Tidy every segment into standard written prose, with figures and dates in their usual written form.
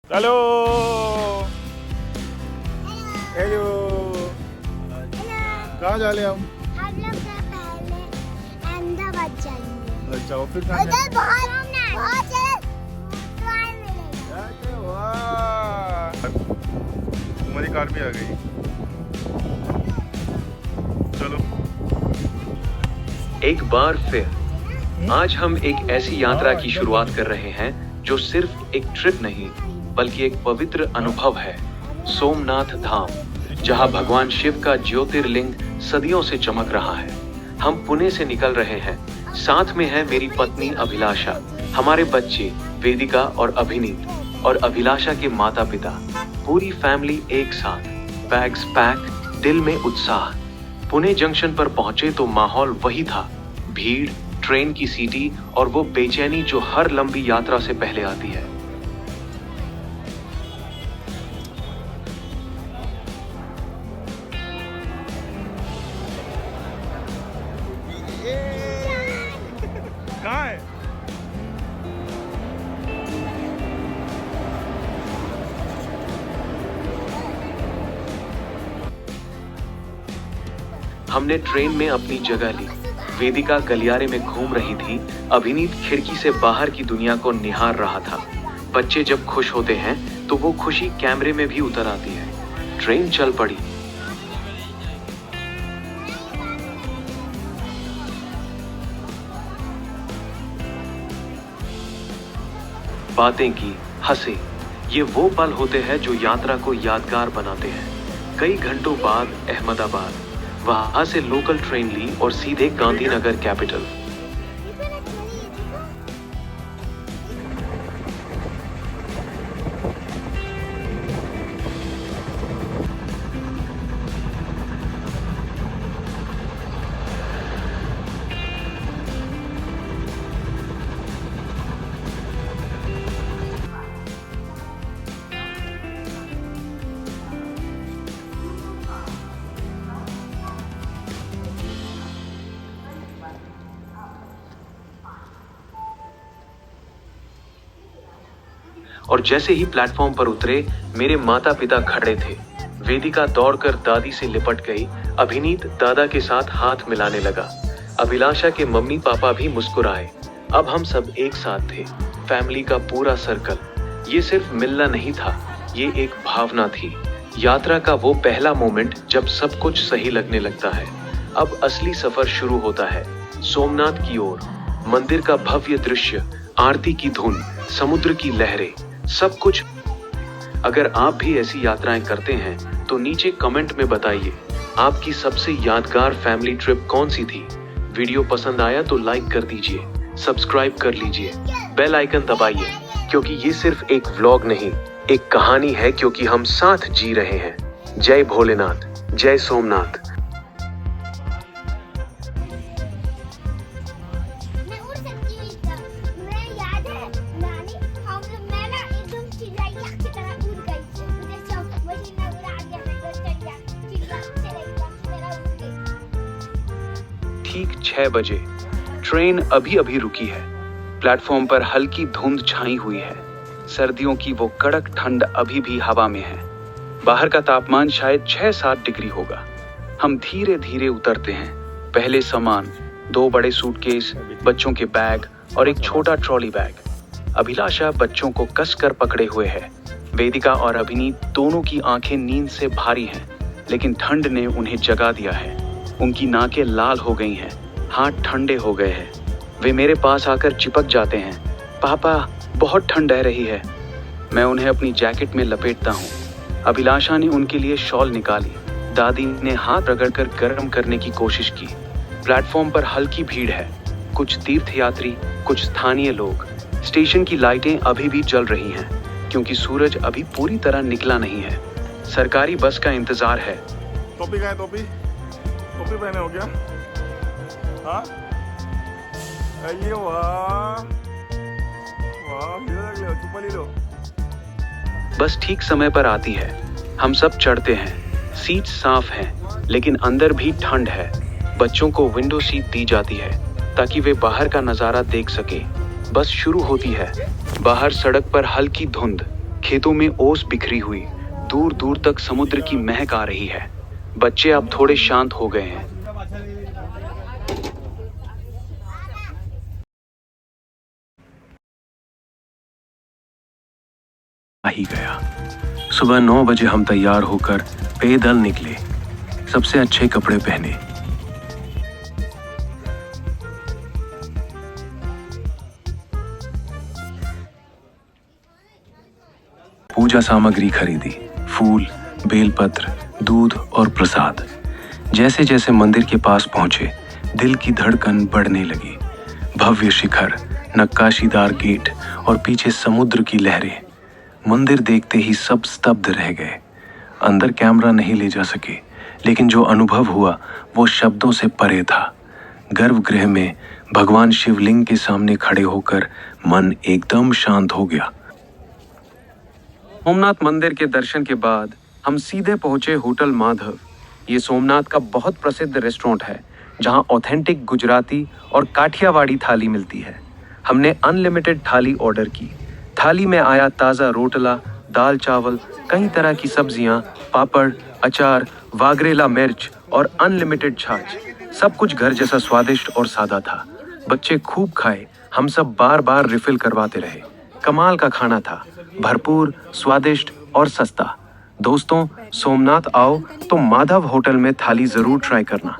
Hello hello कहाँ जा रहे हम लोग का पहले अहमदाबाद जाएंगे। अच्छा और फिर कहाँ उधर बहुत कार मिलेगा। जाएंगे? वाह हमारी कार भी आ गई। चलो एक बार फिर आज हम एक ऐसी यात्रा की शुरुआत कर रहे हैं जो सिर्फ एक ट्रिप नहीं बल्कि एक पवित्र अनुभव है। सोमनाथ धाम, जहां भगवान शिव का ज्योतिर्लिंग सदियों से चमक रहा है। हम पुणे से निकल रहे हैं। साथ में है मेरी पत्नी अभिलाषा, हमारे बच्चे वेदिका और अभिनीत और अभिलाषा के माता पिता। पूरी फैमिली एक साथ, बैग्स पैक, दिल में उत्साह। पुणे जंक्शन पर पहुंचे तो माहौल वही था, भीड़, ट्रेन की सीटी और वो बेचैनी जो हर लंबी यात्रा से पहले आती है। कहाँ है हमने ट्रेन में अपनी जगह ली। वेदिका गलियारे में घूम रही थी, अभिनीत खिड़की से बाहर की दुनिया को निहार रहा था। बच्चे जब खुश होते हैं तो वो खुशी कैमरे में भी उतर आती है। ट्रेन चल पड़ी। बातें की, हंसे। ये वो पल होते हैं जो यात्रा को यादगार बनाते हैं। कई घंटों बाद अहमदाबाद, वहां से लोकल ट्रेन ली और सीधे गांधीनगर कैपिटल। और जैसे ही प्लेटफॉर्म पर उतरे, मेरे माता पिता खड़े थे। वेदिका दौड़कर दादी से लिपट गई, अभिनीत दादा के साथ हाथ मिलाने लगा। अभिलाषा के मम्मी पापा भी मुस्कुराए। अब हम सब एक साथ थे, फैमिली का पूरा सर्कल। ये सिर्फ मिलना नहीं था, ये एक भावना थी। यात्रा का वो पहला मोमेंट जब सब कुछ सही लगने लगता है। अब असली सफर शुरू होता है, सोमनाथ की ओर। मंदिर का भव्य दृश्य, आरती की धुन, समुद्र की लहरें, सब कुछ। अगर आप भी ऐसी यात्राएं करते हैं तो नीचे कमेंट में बताइए आपकी सबसे यादगार फैमिली ट्रिप कौन सी थी। वीडियो पसंद आया तो लाइक कर दीजिए, सब्सक्राइब कर लीजिए, बेल आइकन दबाइए, क्योंकि ये सिर्फ एक व्लॉग नहीं, एक कहानी है, क्योंकि हम साथ जी रहे हैं। जय भोलेनाथ, जय सोमनाथ। मैं उड़ सकती हूँ एकदम। मैं याद है नानी, मैं ना एकदम चिड़िया की तरह उड़ गई। मुझे सब वही ना उड़ा दिया, मैं तो चिड़िया मेरा उड़ गई। ठीक 6 बजे ट्रेन अभी अभी रुकी है। प्लेटफॉर्म पर हल्की धुंध छाई हुई है। सर्दियों की वो कड़क ठंड अभी भी हवा में है। बाहर का तापमान शायद 6-7 डिग्री होगा। हम धीरे धीरे उतरते हैं। पहले सामान, 2 बड़े सूटकेस, बच्चों के बैग और एक छोटा ट्रॉली बैग। अभिलाषा बच्चों को कसकर पकड़े हुए है। वेदिका और अभिनीत दोनों की आंखें नींद से भारी हैं, लेकिन ठंड ने उन्हें जगा दिया है। उनकी नाकें लाल हो गई हैं, हाथ ठंडे हो गए हैं। वे मेरे पास आकर चिपक जाते हैं। पापा, बहुत ठंड रह रही है। मैं उन्हें अपनी जैकेट में लपेटता हूँ। अभिलाषा ने उनके लिए शॉल निकाली। दादी ने हाथ रगड़कर गर्म करने की कोशिश की। प्लेटफॉर्म पर हल्की भीड़ है, कुछ तीर्थयात्री, कुछ स्थानीय लोग। स्टेशन की लाइटें अभी भी जल रही हैं, क्योंकि सूरज अभी पूरी तरह निकला नहीं है। सरकारी बस का इंतजार है। टोपी कहाँ है? टोपी टोपी पहने हो क्या? हाँ अये वाह वाह, ले लो, चुप्पा ले लो। बस ठीक समय पर आती है। हम सब चढ़ते हैं। सीट साफ हैं, लेकिन अंदर भी ठंड है। बच्चों को विंडो सीट दी जाती है ताकि वे बाहर का नजारा देख सके। बस शुरू होती है। बाहर सड़क पर हल्की धुंध, खेतों में ओस बिखरी हुई, दूर दूर तक समुद्र की महक आ रही है। बच्चे अब थोड़े शांत हो गए हैं। आ ही गया। सुबह 9 बजे हम तैयार होकर पैदल निकले, सबसे अच्छे कपड़े पहने। पूजा सामग्री खरीदी, फूल, बेलपत्र, दूध और प्रसाद। जैसे जैसे मंदिर के पास पहुंचे, दिल की धड़कन बढ़ने लगी। भव्य शिखर, नक्काशीदार गेट और पीछे समुद्र की लहरें। मंदिर देखते ही सब स्तब्ध रह गए। अंदर कैमरा नहीं ले जा सके, लेकिन जो अनुभव हुआ वो शब्दों से परे था। गर्भगृह में भगवान शिवलिंग के सामने खड़े होकर मन एकदम शांत हो गया। सोमनाथ मंदिर के दर्शन के बाद हम सीधे पहुंचे होटल माधव। ये सोमनाथ का बहुत प्रसिद्ध रेस्टोरेंट है, जहां ऑथेंटिक गुजराती और काठियावाड़ी थाली मिलती है। हमने अनलिमिटेड थाली ऑर्डर की। थाली में आया ताज़ा रोटला, दाल चावल, कई तरह की सब्जियां, पापड़, अचार, वागरेला मिर्च और अनलिमिटेड छाछ। सब कुछ घर जैसा स्वादिष्ट और सादा था। बच्चे खूब खाए, हम सब बार बार रिफिल करवाते रहे। कमाल का खाना था, भरपूर, स्वादिष्ट और सस्ता। दोस्तों, सोमनाथ आओ तो माधव होटल में थाली जरूर ट्राई करना।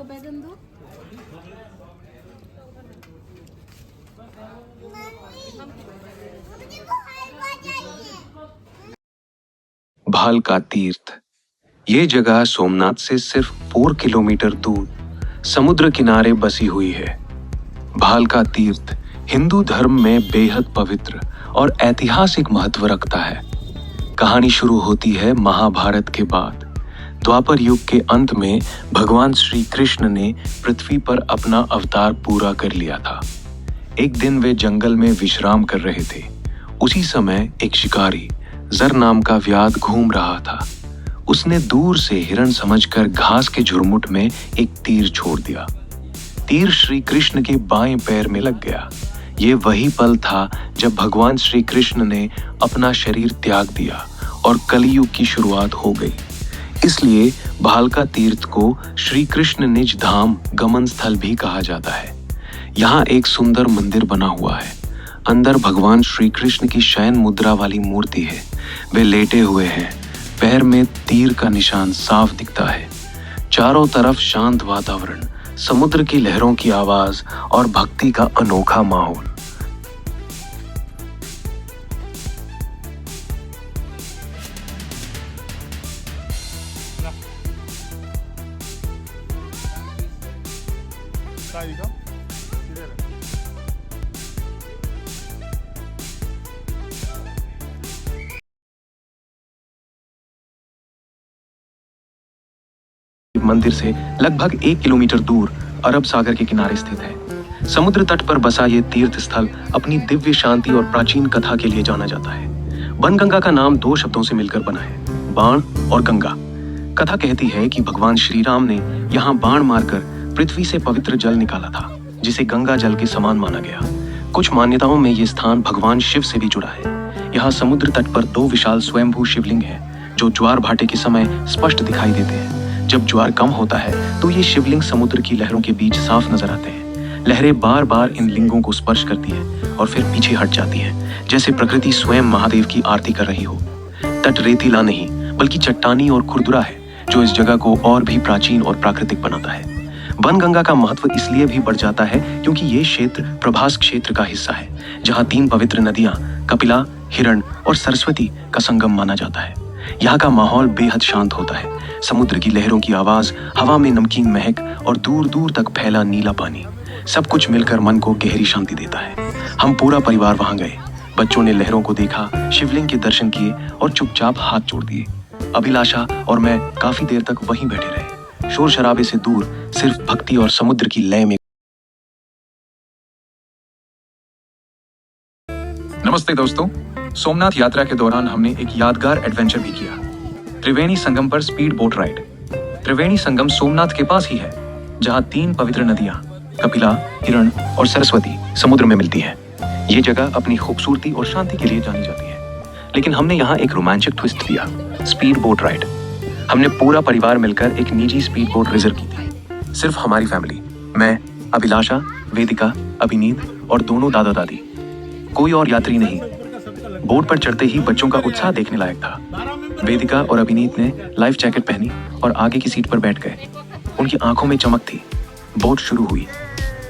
भालका तीर्थ। ये जगह सोमनाथ से सिर्फ 4 किलोमीटर दूर समुद्र किनारे बसी हुई है। भालका तीर्थ हिंदू धर्म में बेहद पवित्र और ऐतिहासिक महत्व रखता है। कहानी शुरू होती है महाभारत के बाद। द्वापर युग के अंत में भगवान श्री कृष्ण ने पृथ्वी पर अपना अवतार पूरा कर लिया था। एक दिन वे जंगल में विश्राम कर रहे थे। उसी समय एक शिकारी जर नाम का व्याध घूम रहा था। उसने दूर से हिरण समझकर घास के झुरमुट में एक तीर छोड़ दिया। तीर श्री कृष्ण के बाएं पैर में लग गया। ये वही पल था जब भगवान श्री कृष्ण ने अपना शरीर त्याग दिया और कलियुग की शुरुआत हो गई। इसलिए भालका तीर्थ को श्री कृष्ण निज धाम गमन स्थल भी कहा जाता है। यहाँ एक सुंदर मंदिर बना हुआ है। अंदर भगवान श्री कृष्ण की शयन मुद्रा वाली मूर्ति है। वे लेटे हुए हैं। पैर में तीर का निशान साफ दिखता है। चारों तरफ शांत वातावरण, समुद्र की लहरों की आवाज और भक्ति का अनोखा माहौल। मंदिर से लगभग 1 किलोमीटर दूर अरब सागर के किनारे स्थित है। समुद्र तट पर बसा ये तीर्थ स्थल अपनी दिव्य शांति और प्राचीन कथा के लिए जाना जाता है। बनगंगा का नाम 2 शब्दों से मिलकर बना है, बाण और गंगा। कथा कहती है कि भगवान श्री राम ने यहाँ बाण मारकर पृथ्वी से पवित्र जल निकाला था, जिसे गंगा जल के समान माना गया। कुछ मान्यताओं में ये स्थान भगवान शिव से भी जुड़ा है। यहाँ समुद्र तट पर 2 विशाल स्वयंभू शिवलिंग हैं, जो ज्वार भाटे के समय स्पष्ट दिखाई देते हैं। जब ज्वार कम होता है तो ये शिवलिंग समुद्र की लहरों के बीच साफ नजर आते हैं। लहरें बार बार इन लिंगों को स्पर्श करती हैं और फिर पीछे हट जाती हैं, जैसे प्रकृति स्वयं महादेव की आरती कर रही हो। तट रेतीला नहीं बल्कि चट्टानी और खुरदुरा है, जो इस जगह को और भी प्राचीन और प्राकृतिक बनाता है। बनगंगा का महत्व इसलिए भी बढ़ जाता है क्योंकि ये क्षेत्र प्रभास क्षेत्र का हिस्सा है, जहाँ 3 पवित्र नदियां कपिला, हिरण और सरस्वती का संगम माना जाता है। यहाँ का माहौल बेहद शांत होता है। समुद्र की लहरों की आवाज, हवा में नमकीन महक और दूर दूर तक फैला नीला पानी, सब कुछ मिलकर मन को गहरी शांति देता है। हम पूरा परिवार वहां गए। बच्चों ने लहरों को देखा, शिवलिंग के दर्शन किए और चुपचाप हाथ जोड़ दिए। अभिलाषा और मैं काफी देर तक वहीं बैठे रहे, शोर शराबे से दूर, सिर्फ भक्ति और समुद्र की लय में। नमस्ते दोस्तों, सोमनाथ यात्रा के दौरान हमने एक यादगार एडवेंचर भी किया। त्रिवेणी संगम पर speed boat ride. Triveni Sangam Somnath के पास ही है, जहां 3 पवित्र नदियां कपिला, हिरण और सरस्वती समुद्र में मिलती हैं। ये जगह अपनी खूबसूरती और शांति के लिए जानी जाती है। लेकिन हमने यहाँ एक रोमांचक ट्विस्ट दिया, स्पीड बोट राइड। हमने पूरा परिवार मिलकर एक निजी स्पीड बोट रिजर्व की थी, सिर्फ हमारी फैमिली, मैं, अभिलाषा, वेदिका, अभिनीत और दोनों दादा दादी, कोई और यात्री नहीं। बोट पर चढ़ते ही बच्चों का उत्साह देखने लायक था। वेदिका और अभिनीत ने लाइफ जैकेट पहनी और आगे की सीट पर बैठ गए। उनकी आंखों में चमक थी। बोट शुरू हुई।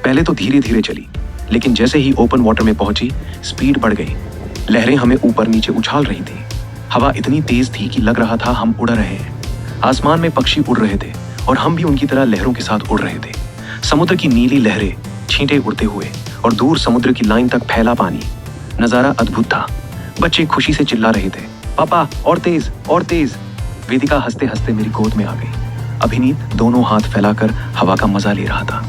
पहले तो धीरे धीरे चली, लेकिन जैसे ही ओपन वाटर में पहुंची, स्पीड बढ़ गई। लहरें हमें ऊपर नीचे उछाल रही थी। हवा इतनी तेज थी कि लग रहा था हम उड़ रहे हैं। आसमान में पक्षी उड़ रहे थे और हम भी उनकी तरह लहरों के साथ उड़ रहे थे। समुद्र की नीली लहरें, छींटे उड़ते हुए और दूर समुद्र की लाइन तक फैला पानी। नजारा अद्भुत था। बच्चे खुशी से चिल्ला रहे थे, पापा और तेज और तेज। वेदिका हंसते हंसते मेरी गोद में आ गई। अभिनीत दोनों हाथ फैलाकर हवा का मजा ले रहा था।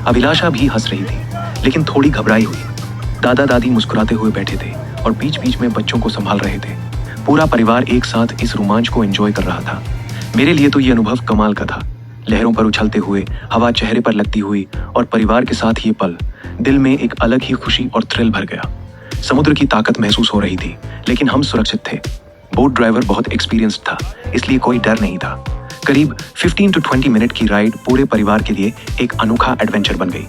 अभिलाषा भी हंस रही थी, लेकिन थोड़ी घबराई हुई। दादा दादी मुस्कुराते हुए बैठे थे और बीच बीच में बच्चों को संभाल रहे थे। पूरा परिवार एक साथ इस रोमांच को एंजॉय कर रहा था। मेरे लिए तो ये अनुभव कमाल का था। लहरों पर उछलते हुए, हवा चेहरे पर लगती हुई और परिवार के साथ ये पल, दिल में एक अलग ही खुशी और थ्रिल भर गया। समुद्र की ताकत महसूस हो रही थी, लेकिन हम सुरक्षित थे। बोट ड्राइवर बहुत एक्सपीरियंस्ड था, इसलिए कोई डर नहीं था। करीब 15 to 20 मिनट की राइड पूरे परिवार के लिए एक अनोखा एडवेंचर बन गई।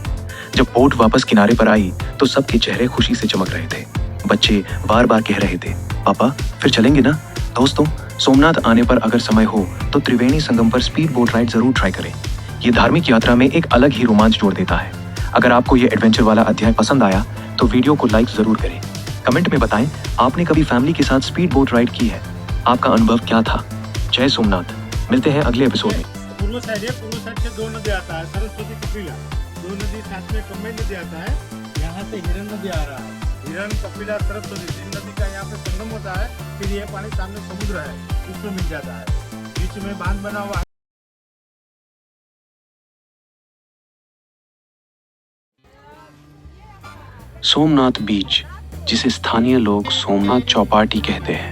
जब बोट वापस किनारे पर आई तो सबके चेहरे खुशी से चमक रहे थे। बच्चे बार बार कह रहे थे, पापा फिर चलेंगे ना। दोस्तों, सोमनाथ आने पर अगर समय हो तो त्रिवेणी संगम पर स्पीड बोट राइड जरूर ट्राई करें। ये धार्मिक यात्रा में एक अलग ही रोमांच जोड़ देता है। अगर आपको ये एडवेंचर वाला अध्याय पसंद आया तो वीडियो को लाइक जरूर करें। कमेंट में बताएं आपने कभी फैमिली के साथ स्पीड बोट राइड की है, आपका अनुभव क्या था। जय सोमनाथ। मिलते हैं अगले एपिसोड में। पूर्व साइड है, पूर्व साइड से दो नदी आता है, सरस्वती कपिला, दो नदी साथ में कम्बाइंड नदी आता है। यहाँ से हिरन नदी आ रहा है, हिरन कपिला सरस्वती तीन नदी का यहाँ पे संगम होता है। फिर ये पानी सामने समुद्र है, उसमें मिल जाता है। बीच में बांध बना हुआ है। सोमनाथ बीच, जिसे स्थानीय लोग सोमनाथ चौपाटी कहते हैं,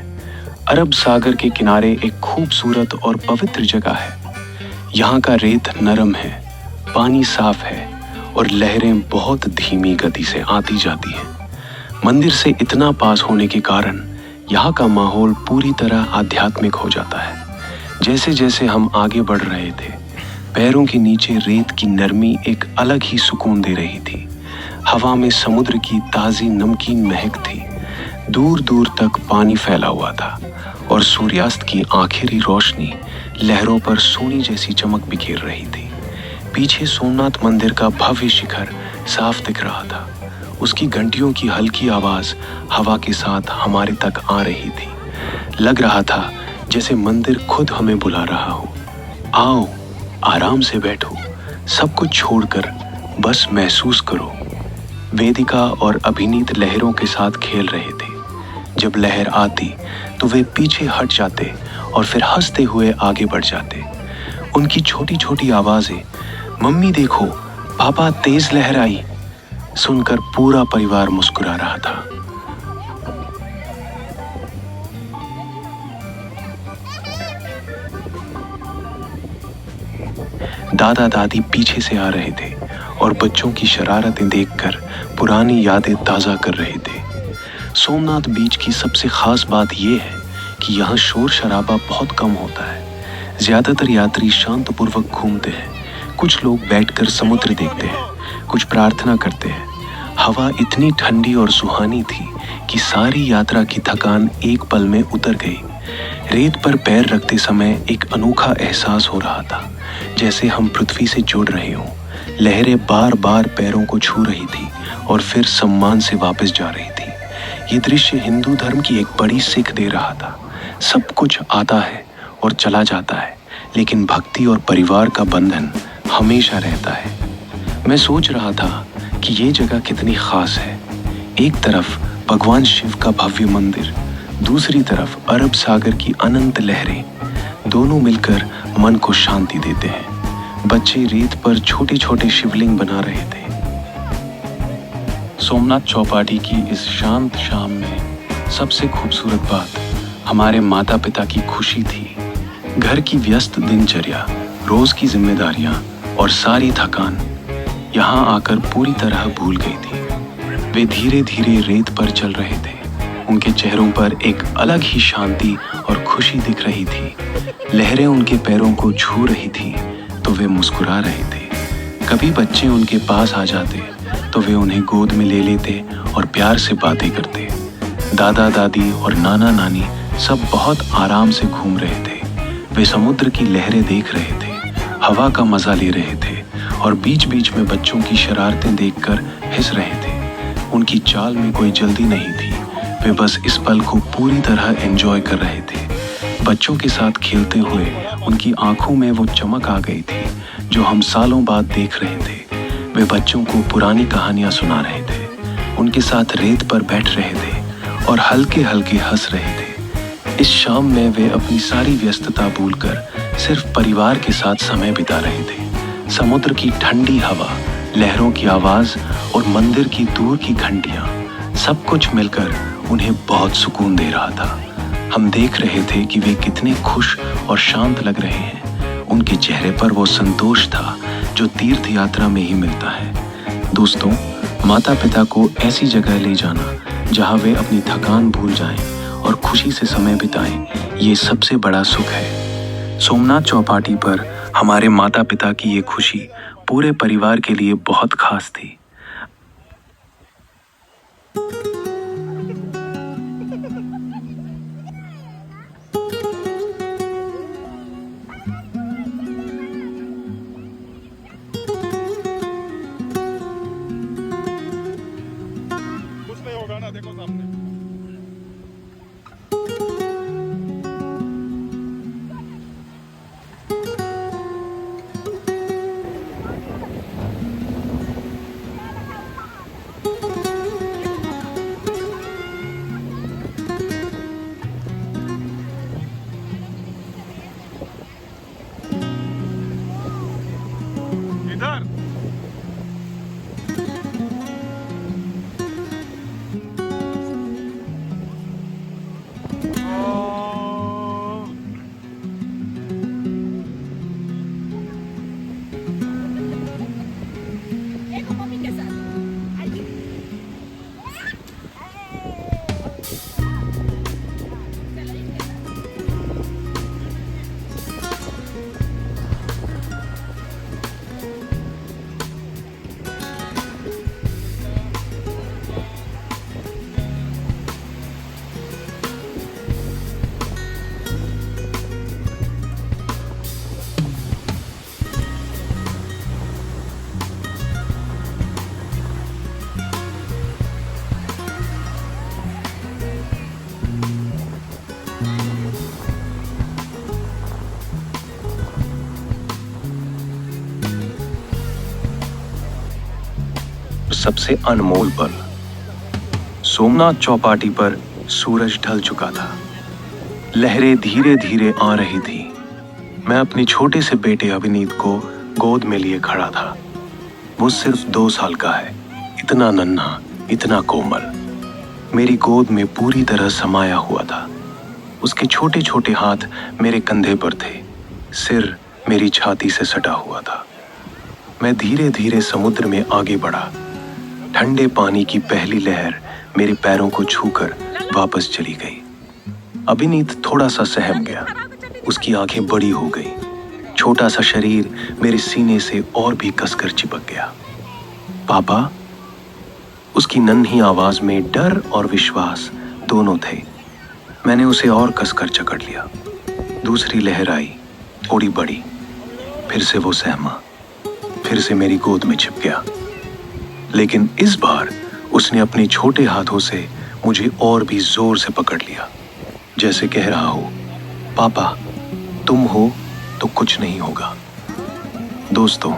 अरब सागर के किनारे एक खूबसूरत और पवित्र जगह है। यहाँ का रेत नरम है, पानी साफ है और लहरें बहुत धीमी गति से आती जाती हैं। मंदिर से इतना पास होने के कारण यहाँ का माहौल पूरी तरह आध्यात्मिक हो जाता है। जैसे जैसे हम आगे बढ़ रहे थे, पैरों के नीचे रेत की नरमी एक अलग ही सुकून दे रही थी। हवा में समुद्र की ताज़ी नमकीन महक थी। दूर दूर तक पानी फैला हुआ था और सूर्यास्त की आखिरी रोशनी लहरों पर सोने जैसी चमक बिखेर रही थी। पीछे सोमनाथ मंदिर का भव्य शिखर साफ दिख रहा था। उसकी घंटियों की हल्की आवाज हवा के साथ हमारे तक आ रही थी। लग रहा था जैसे मंदिर खुद हमें बुला रहा हो, आओ आराम से बैठो, सब कुछ छोड़कर बस महसूस करो। वेदिका और अभिनीत लहरों के साथ खेल रहे थे। जब लहर आती तो वे पीछे हट जाते और फिर हंसते हुए आगे बढ़ जाते। उनकी छोटी छोटी आवाजें, मम्मी देखो, पापा तेज लहर आई, सुनकर पूरा परिवार मुस्कुरा रहा था। दादा दादी पीछे से आ रहे थे और बच्चों की शरारतें देखकर पुरानी यादें ताज़ा कर रहे थे। सोमनाथ बीच की सबसे खास बात यह है कि यहाँ शोर शराबा बहुत कम होता है। ज़्यादातर यात्री शांतपूर्वक घूमते हैं। कुछ लोग बैठकर समुद्र देखते हैं, कुछ प्रार्थना करते हैं। हवा इतनी ठंडी और सुहानी थी कि सारी यात्रा की थकान एक पल में उतर गई। रेत पर पैर रखते समय एक अनोखा एहसास हो रहा था, जैसे हम पृथ्वी से जुड़ रहे हों। लहरें बार बार पैरों को छू रही थी और फिर सम्मान से वापस जा रही थी। ये दृश्य हिंदू धर्म की एक बड़ी सीख दे रहा था। सब कुछ आता है और चला जाता है, लेकिन भक्ति और परिवार का बंधन हमेशा रहता है। मैं सोच रहा था कि ये जगह कितनी खास है। एक तरफ भगवान शिव का भव्य मंदिर, दूसरी तरफ अरब सागर की अनंत लहरें, दोनों मिलकर मन को शांति देते हैं। बच्चे रेत पर छोटे छोटे शिवलिंग बना रहे थे। सोमनाथ चौपाटी की इस शांत शाम में सबसे खूबसूरत बात हमारे माता पिता की खुशी थी। घर की व्यस्त दिनचर्या, रोज की जिम्मेदारियां और सारी थकान यहाँ आकर पूरी तरह भूल गई थी। वे धीरे धीरे रेत पर चल रहे थे, उनके चेहरों पर एक अलग ही शांति और खुशी दिख रही थी। लहरें उनके पैरों को छू रही थी तो वे मुस्कुरा रहे थे। कभी बच्चे उनके पास आ जाते तो वे उन्हें गोद में ले लेते और प्यार से बातें करते। दादा दादी और नाना नानी सब बहुत आराम से घूम रहे थे। वे समुद्र की लहरें देख रहे थे, हवा का मजा ले रहे थे और बीच बीच में बच्चों की शरारतें देखकर हंस रहे थे। उनकी चाल में कोई जल्दी नहीं थी, वे बस इस पल को पूरी तरह एंजॉय कर रहे थे। बच्चों के साथ खेलते हुए उनकी आंखों में वो चमक आ गई थी जो हम सालों बाद देख रहे थे। वे बच्चों को पुरानी कहानियां सुना रहे थे, उनके साथ रेत पर बैठ रहे थे और हल्के हल्के हंस रहे थे। इस शाम में वे अपनी सारी व्यस्तता भूलकर सिर्फ परिवार के साथ समय बिता रहे थे। समुद्र की ठंडी हवा, लहरों की आवाज और मंदिर की दूर की घंटियां, सब कुछ मिलकर उन्हें बहुत सुकून दे रहा था। हम देख रहे थे कि वे कितने खुश और शांत लग रहे हैं। उनके चेहरे पर वो संतोष था जो तीर्थ यात्रा में ही मिलता है। दोस्तों, माता पिता को ऐसी जगह ले जाना जहां वे अपनी थकान भूल जाएं और खुशी से समय बिताएं, ये सबसे बड़ा सुख है। सोमनाथ चौपाटी पर हमारे माता पिता की ये खुशी पूरे परिवार के लिए बहुत खास थी। कुछ नहीं होगा ना, देखो सामने। इधर सबसे अनमोल पल। सोमनाथ चौपाटी पर सूरज ढल चुका था, लहरें धीरे धीरे आ रही थी। मैं अपने छोटे से बेटे अभिनीत को गोद में लिए खड़ा था। वो सिर्फ 2 साल का है, इतना नन्हा, इतना कोमल, मेरी गोद में पूरी तरह समाया हुआ था। उसके छोटे छोटे हाथ मेरे कंधे पर थे, सिर मेरी छाती से सटा हुआ था। मैं धीरे धीरे समुद्र में आगे बढ़ा। ठंडे पानी की पहली लहर मेरे पैरों को छूकर वापस चली गई। अभिनीत थोड़ा सा सहम गया, उसकी आंखें बड़ी हो गई। छोटा सा शरीर मेरे सीने से और भी कसकर चिपक गया। पापा, उसकी नन्ही आवाज में डर और विश्वास दोनों थे। मैंने उसे और कसकर जकड़ लिया। दूसरी लहर आई, थोड़ी बड़ी, फिर से वो सहमा, फिर से मेरी गोद में छिप गया। लेकिन इस बार उसने अपने छोटे हाथों से मुझे और भी जोर से पकड़ लिया, जैसे कह रहा हो, पापा तुम हो तो कुछ नहीं होगा। दोस्तों,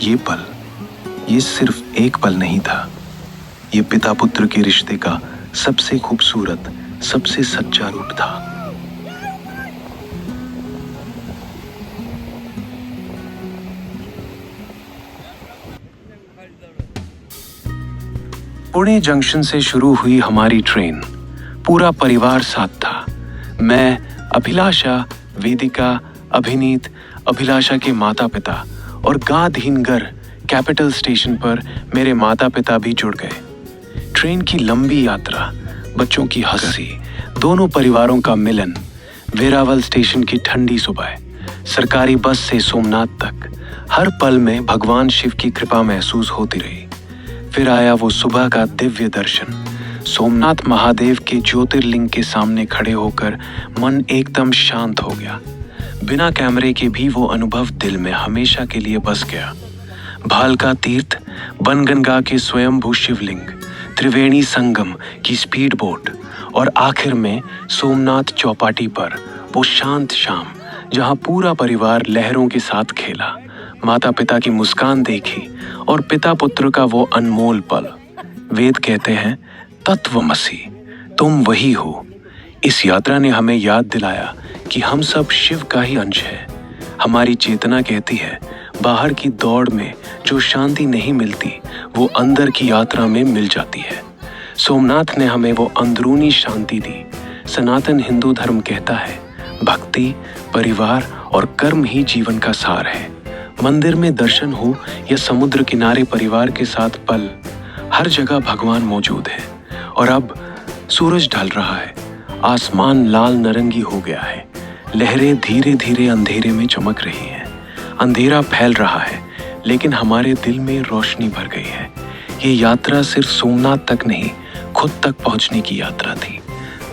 ये पल, ये सिर्फ एक पल नहीं था, ये पिता पुत्र के रिश्ते का सबसे खूबसूरत, सबसे सच्चा रूप था। पुणे जंक्शन से शुरू हुई हमारी ट्रेन। पूरा परिवार साथ था। मैं, अभिलाषा, वेदिका, अभिनीत, अभिलाषा के माता पिता और गांधीनगर कैपिटल स्टेशन पर मेरे माता पिता भी जुड़ गए। ट्रेन की लंबी यात्रा, बच्चों की हंसी, दोनों परिवारों का मिलन, वेरावल स्टेशन की ठंडी सुबह, सरकारी बस से सोमनाथ तक, हर पल में भगवान शिव की कृपा महसूस होती रही। फिर आया वो सुबह का दिव्य दर्शन। सोमनाथ महादेव के ज्योतिर्लिंग के सामने खड़े होकर मन एकदम शांत हो गया। बिना कैमरे के भी वो अनुभव दिल में हमेशा के लिए बस गया। भालका तीर्थ, बनगंगा के स्वयंभू शिवलिंग, त्रिवेणी संगम की स्पीड बोट और आखिर में सोमनाथ चौपाटी पर वो शांत शाम जहां पूरा परिवार लहरों के साथ खेला, माता पिता की मुस्कान देखी और पिता पुत्र का वो अनमोल पल। वेद कहते हैं, तत्वमसि, तुम वही हो। इस यात्रा ने हमें याद दिलाया कि हम सब शिव का ही अंश है। हमारी चेतना कहती है, बाहर की दौड़ में जो शांति नहीं मिलती वो अंदर की यात्रा में मिल जाती है। सोमनाथ ने हमें वो अंदरूनी शांति दी। सनातन हिंदू धर्म कहता है, भक्ति, परिवार और कर्म ही जीवन का सार है। मंदिर में दर्शन हो या समुद्र किनारे परिवार के साथ पल, हर जगह भगवान मौजूद है। और अब सूरज ढल रहा है, आसमान लाल नारंगी हो गया है, लहरें धीरे धीरे अंधेरे में चमक रही हैं। अंधेरा फैल रहा है लेकिन हमारे दिल में रोशनी भर गई है। ये यात्रा सिर्फ सोमनाथ तक नहीं, खुद तक पहुंचने की यात्रा थी।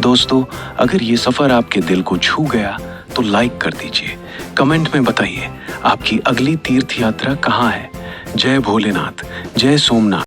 दोस्तों, अगर ये सफर आपके दिल को छू गया तो लाइक कर दीजिए। कमेंट में बताइए आपकी अगली तीर्थ यात्रा कहाँ है। जय भोलेनाथ, जय सोमनाथ।